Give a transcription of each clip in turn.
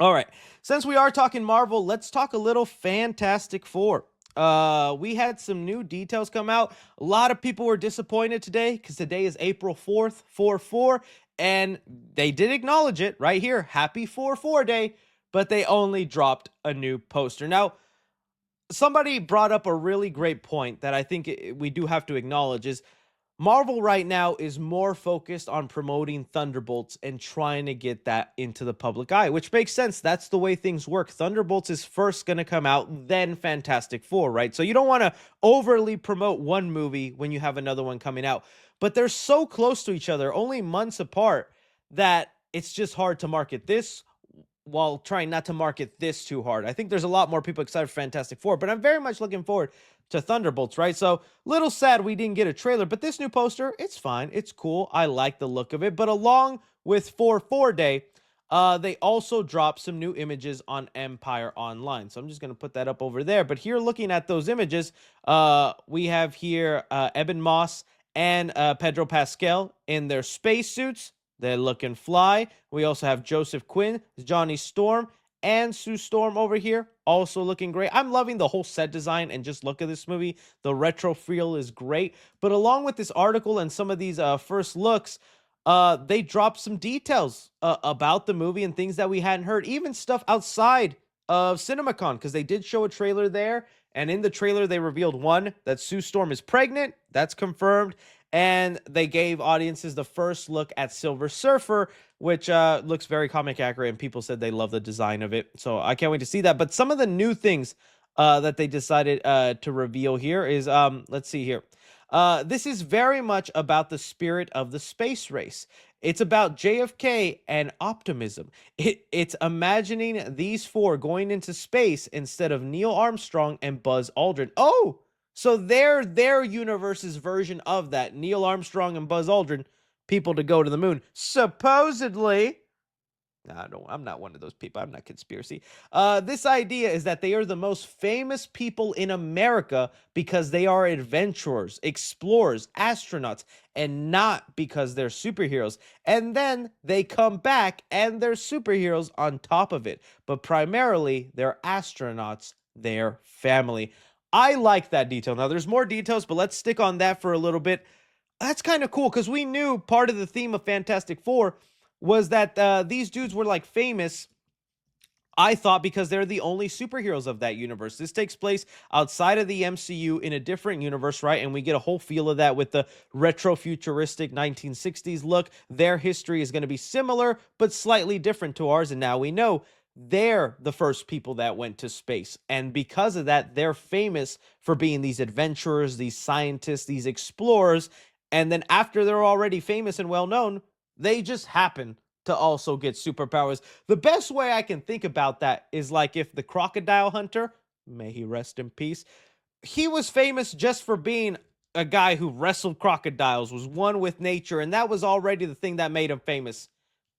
All right. Since we are talking Marvel, let's talk a little Fantastic Four. We had some new details come out. A lot of people were disappointed today because today is April 4th, 4-4, and they did acknowledge it right here. Happy 4-4 day, but they only dropped a new poster. Now, somebody brought up a really great point that I think we do have to acknowledge is Marvel right now is more focused on promoting Thunderbolts and trying to get that into the public eye, which makes sense. That's the way things work. Thunderbolts is first going to come out, then Fantastic Four, right? So you don't want to overly promote one movie when you have another one coming out. But they're so close to each other, only months apart, that it's just hard to market this while trying not to market this too hard. I think there's a lot more people excited for Fantastic Four, but I'm very much looking forward to Thunderbolts, right? So, little sad we didn't get a trailer, but this new poster, it's fine. It's cool. I like the look of it. But along with 4 Day, they also dropped some new images on Empire Online. So I'm just going to put that up over there. But here, looking at those images, we have here Eben Moss and Pedro Pascal in their spacesuits. They're looking fly. We also have Joseph Quinn, Johnny Storm, and Sue Storm over here, also looking great. I'm loving the whole set design and just look at this movie. The retro feel is great. But along with this article and some of these first looks, they dropped some details about the movie and things that we hadn't heard, even stuff outside of CinemaCon, because they did show a trailer there. And in the trailer, they revealed one, that Sue Storm is pregnant. That's confirmed. And they gave audiences the first look at Silver Surfer, which looks very comic accurate, and people said they love the design of it. So I can't wait to see that. But some of the new things that they decided to reveal here is, let's see here. This is very much about the spirit of the space race. It's about JFK and optimism. It's imagining these four going into space instead of Neil Armstrong and Buzz Aldrin. Oh, so they're their universe's version of that. Neil Armstrong and Buzz Aldrin, people to go to the moon. Supposedly, I don't. I'm not one of those people. I'm not conspiracy. This idea is that they are the most famous people in America because they are adventurers, explorers, astronauts, and not because they're superheroes. And then they come back and they're superheroes on top of it. But primarily, they're astronauts, their family. I like that detail. Now, there's more details, but let's stick on that for a little bit. That's kind of cool because we knew part of the theme of Fantastic Four was that these dudes were like famous. I thought because they're the only superheroes of that universe. This takes place outside of the MCU in a different universe, right? And we get a whole feel of that with the retro futuristic 1960s look. Their history is going to be similar, but slightly different to ours. And now we know they're the first people that went to space. And because of that, they're famous for being these adventurers, these scientists, these explorers. And then after they're already famous and well known, they just happen to also get superpowers. The best way I can think about that is like if the crocodile hunter, may he rest in peace, he was famous just for being a guy who wrestled crocodiles, was one with nature, and that was already the thing that made him famous.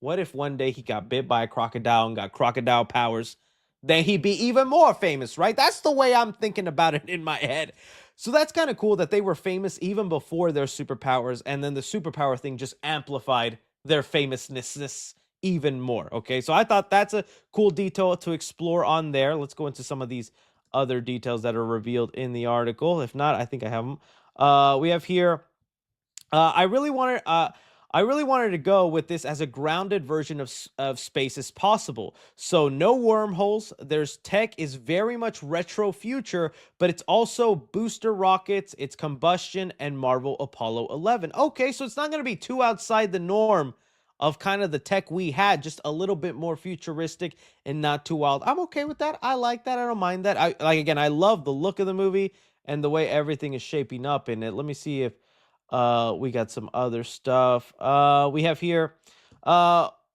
What if one day he got bit by a crocodile and got crocodile powers? Then he'd be even more famous, right? That's the way I'm thinking about it in my head. So that's kind of cool that they were famous even before their superpowers, and then the superpower thing just amplified their famousness even more. Okay, so I thought that's a cool detail to explore on there. Let's go into some of these other details that are revealed in the article. If not, I think I have them. We have here. I really wanted. I really wanted to go with this as a grounded version of space as possible. So no wormholes. There's tech is very much retro future, but it's also booster rockets, it's combustion, and Marvel Apollo 11. Okay, so it's not going to be too outside the norm of kind of the tech we had, just a little bit more futuristic and not too wild. I'm okay with that. I like that. I don't mind that. I like again, I love the look of the movie and the way everything is shaping up in it. Let me see if we got some other stuff. We have here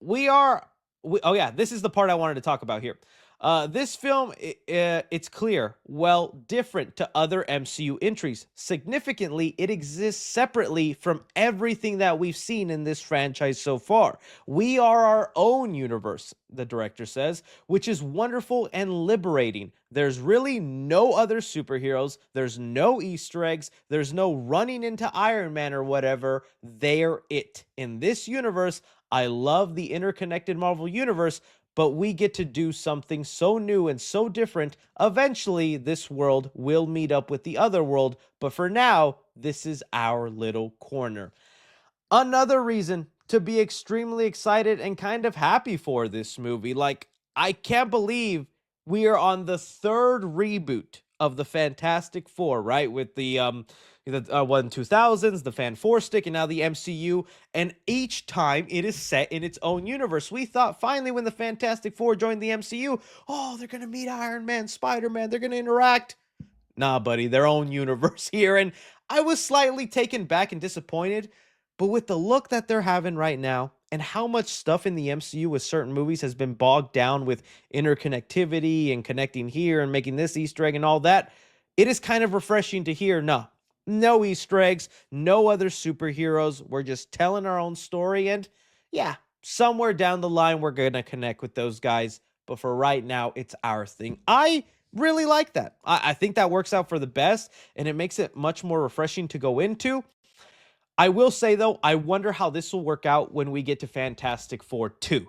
we are oh yeah, this is the part I wanted to talk about here. This film, it's clear, well, different to other MCU entries. Significantly, it exists separately from everything that we've seen in this franchise so far. We are our own universe, the director says, which is wonderful and liberating. There's really no other superheroes. There's no Easter eggs. There's no running into Iron Man or whatever. They're it. In this universe, I love the interconnected Marvel universe, but we get to do something so new and so different. Eventually, this world will meet up with the other world, but for now, this is our little corner. Another reason to be extremely excited and kind of happy for this movie. Like, I can't believe we are on the third reboot of the Fantastic Four, right? With the one 2000s, the Fan Four Stick, and now the MCU. And each time it is set in its own universe. We thought finally when the Fantastic Four joined the MCU, oh, they're gonna meet Iron Man, Spider Man, they're gonna interact. Nah, buddy, their own universe here. And I was slightly taken back and disappointed. But with the look that they're having right now and how much stuff in the MCU with certain movies has been bogged down with interconnectivity and connecting here and making this Easter egg and all that, it is kind of refreshing to hear no Easter eggs, no other superheroes. We're just telling our own story. And yeah, somewhere down the line, we're going to connect with those guys. But for right now, it's our thing. I really like that. I think that works out for the best, and it makes it much more refreshing to go into. I will say, though, I wonder how this will work out when we get to Fantastic Four 2,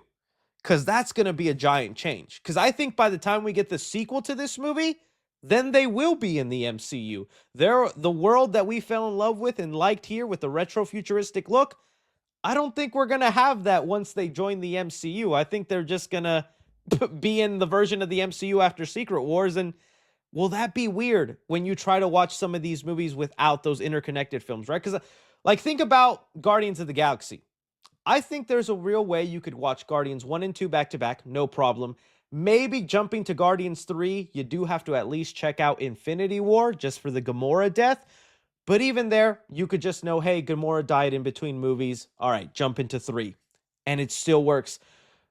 because that's going to be a giant change. Because I think by the time we get the sequel to this movie, then they will be in the MCU. They're the world that we fell in love with and liked here with the retro futuristic look. I don't think we're going to have that once they join the MCU. I think they're just going to be in the version of the MCU after Secret Wars. And will that be weird when you try to watch some of these movies without those interconnected films, right? Because, like, think about Guardians of the Galaxy. I think there's a real way you could watch Guardians 1 and 2 back to back, no problem. Maybe jumping to Guardians 3, you do have to at least check out Infinity War just for the Gamora death. But even there, you could just know, hey, Gamora died in between movies. All right, jump into 3. And it still works.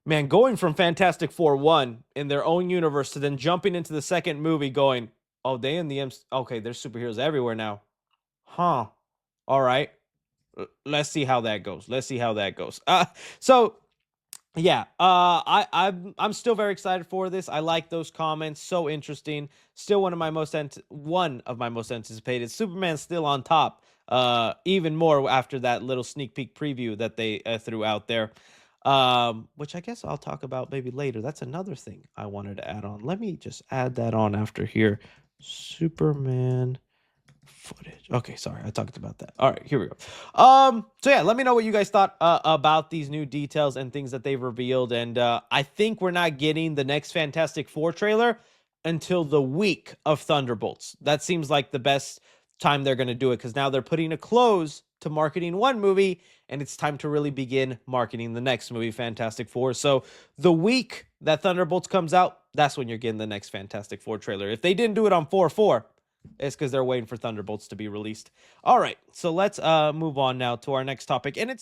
Man, going from Fantastic Four 1 in their own universe to then jumping into the second movie going, oh, they in the okay, there's superheroes everywhere now. Huh. All right. Let's see how that goes. Let's see how that goes. So yeah, I'm still very excited for this. I like those comments. So interesting. Still one of my most anticipated. Superman's still on top. Even more after that little sneak peek preview that they threw out there. Which I guess I'll talk about maybe later. That's another thing I wanted to add on. Let me just add that on after here. Superman footage. Okay, sorry, I talked about that. All right, here we go. So yeah, let me know what you guys thought about these new details and things that they've revealed. And I think we're not getting the next Fantastic Four trailer until the week of Thunderbolts. That seems like the best time they're going to do it, because now they're putting a close to marketing one movie, and it's time to really begin marketing the next movie, Fantastic Four. So the week that Thunderbolts comes out, that's when you're getting the next Fantastic Four trailer. If they didn't do it on 4/4, it's because they're waiting for Thunderbolts to be released. All right, so let's move on now to our next topic, and it's